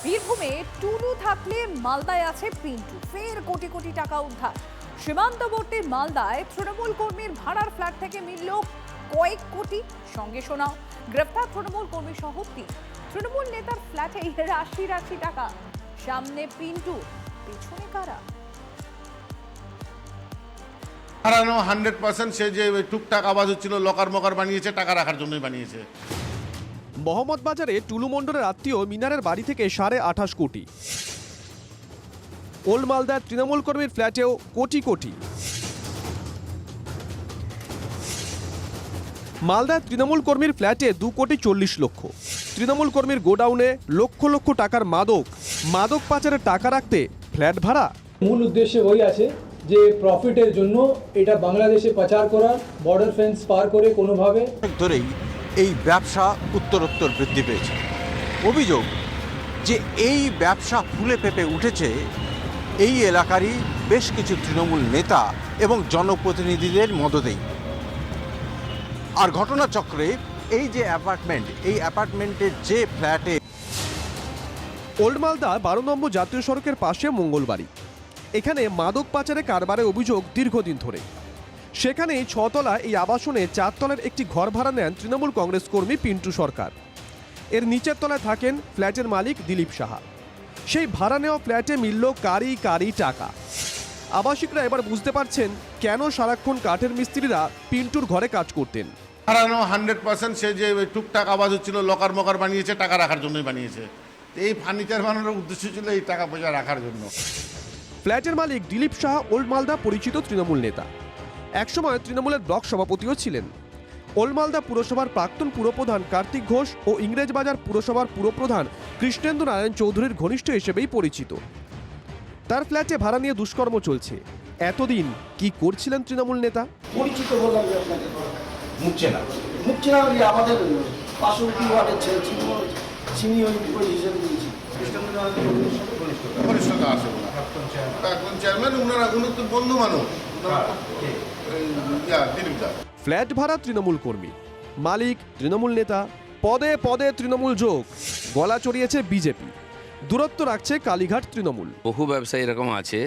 বীরভূমে টুলু থাকলে মালদায় আছে পিন্টু, ফের কোটি কোটি টাকা উদ্ধার। সীমান্তবর্তী মালদায় তৃণমূল কর্মীর ভাড়ার ফ্ল্যাট থেকে মিলল কয়েক কোটি। সঙ্গে শোনাও, গ্রেফতার তৃণমূল কর্মী সহ 3 তৃণমূল নেতার ফ্ল্যাটে রাশি রাশি টাকা। সামনে পিন্টু, পেছনে কারা? হারানো 100%। সে যে টুকটাক আওয়াজ হচ্ছিল, লকার মকার বানিয়েছে, টাকা রাখার জন্যই বানিয়েছে। মোহাম্মদবাজারে টুলু মণ্ডলের আত্মীয় মিনারের বাড়ি থেকে 28.5 কোটি। ওল্ড মালদার তৃণমূল কর্মীর ফ্ল্যাটেও কোটি কোটি। মালদার তৃণমূল কর্মীর ফ্ল্যাটে 2,40,00,000। তৃণমূল কর্মীর গোডাউনে লক্ষ লক্ষ টাকার মাদক পাচারের টাকা রাখতে ফ্ল্যাট ভাড়া। মূল উদ্দেশ্য ওই আছে যে প্রফিটের জন্য এটা বাংলাদেশে পাচার করা, বর্ডার ফেন্স পার করে কোনোভাবে। ধরেই এই ব্যবসা উত্তরোত্তর বৃদ্ধি পেয়েছে। অভিযোগ যে এই ব্যবসা ফুলে ফেঁপে উঠেছে এই এলাকারই বেশ কিছু তৃণমূল নেতা এবং জনপ্রতিনিধিদের মদতেই। আর ঘটনাচক্রে এই যে অ্যাপার্টমেন্ট, এই অ্যাপার্টমেন্টের যে ফ্ল্যাটে ওল্ড মালদা 12 নম্বর জাতীয় সড়কের পাশে মঙ্গলবাড়ি। এখানে মাদক পাচারে কারবারের অভিযোগ দীর্ঘদিন ধরে। সেখানে 6 তলা এই আবাসনে 4 তলার একটি ঘর ভাড়া নেন তৃণমূল কংগ্রেস কর্মী পিন্টু সরকার। এর নিচের তলায় থাকেন ফ্ল্যাটের মালিক দিলীপ সাহা। সেই ভাড়া নেওয়া ফ্ল্যাটে মিলল কারি কারি টাকা। আবাসিকরা এবার বুঝতে পারছেন কেন সারাক্ষণ কাঠের মিস্ত্রিরা পিন্টুর ঘরে কাজ করতেন। হারানো 100%। সে যে টুকটাক আওয়াজ হচ্ছিল, লকার মকার বানিয়েছে, টাকা রাখার জন্যই বানিয়েছে। এই ফার্নিচার বানানোর উদ্দেশ্য ছিল এই টাকা পয়সা রাখার জন্য। ফ্ল্যাটের মালিক দিলীপ সাহা ওল্ড মালদা পরিচিত তৃণমূল নেতা। একসময় তৃণমূলের ব্লক সভাপতিও ছিলেন। ওল্ড মালদা পুরসভার প্রাক্তন পুরপ্রধান কার্তিক ঘোষ ও ইংরেজবাজার পুরসভার পুরপ্রধান কৃষ্ণেন্দু নারায়ণ চৌধুরীর ঘনিষ্ঠ হিসেবেই পরিচিত। তার ফ্ল্যাটে ভাড়া নিয়ে দুষ্কর্ম চলছে। এতদিন কি করছিলেন তৃণমূল নেতা? পরিচিত বললাম যে আপনাকে মুখছে না ওই আমাদের পার্শ্ববর্তী ওয়ার্ডের ছেলে চিনি ওই হিসেবে দিয়েছি। ঘনিষ্ঠতা আছে প্রাক্তন চেয়ারম্যান, উনি তো বন্ধু মানুষ। ফ্ল্যাট ভাড়া তৃণমূল কর্মী, মালিক তৃণমূল নেতা, পদে পদে তৃণমূল যোগ, গলা চড়িয়েছে বিজেপি, দূরত্ব রাখছে কালীঘাট তৃণমূল। বহু ব্যবসায়ী এরকম আছে,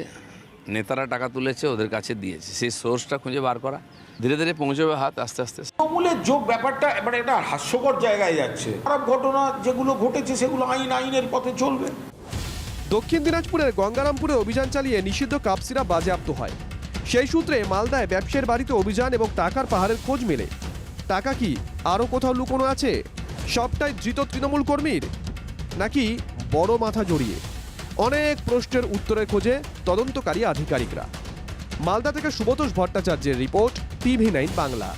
নেতারা টাকা তুলেছে, ওদের কাছে দিয়েছে, সেই সোর্সটা খুঁজে বার করা, ধীরে ধীরে পৌঁছবে হাত আস্তে আস্তে। তৃণমূলের যোগ ব্যাপারটা এবার একটা হাস্যকর জায়গায় যাচ্ছে। খারাপ ঘটনা যেগুলো ঘটেছে সেগুলো আইনের পথে চলবে। দক্ষিণ দিনাজপুরের গঙ্গারামপুরে অভিযান চালিয়ে নিষিদ্ধ কাপ সিরাপ বাজেয়াপ্ত হয়। সেই সূত্রে মালদায় ব্যবসায়ীর বাড়িতে অভিযান এবং টাকার পাহাড়ের খোঁজ মেলে। টাকা কি আরও কোথাও লুকোনো আছে? সবটাই ধৃত তৃণমূল কর্মীর, নাকি বড় মাথা জড়িয়ে? অনেক প্রশ্নের উত্তরের খোঁজে তদন্তকারী আধিকারিকরা। মালদা থেকে সুব্রতোষ ভট্টাচার্যের রিপোর্ট, TV9 বাংলা।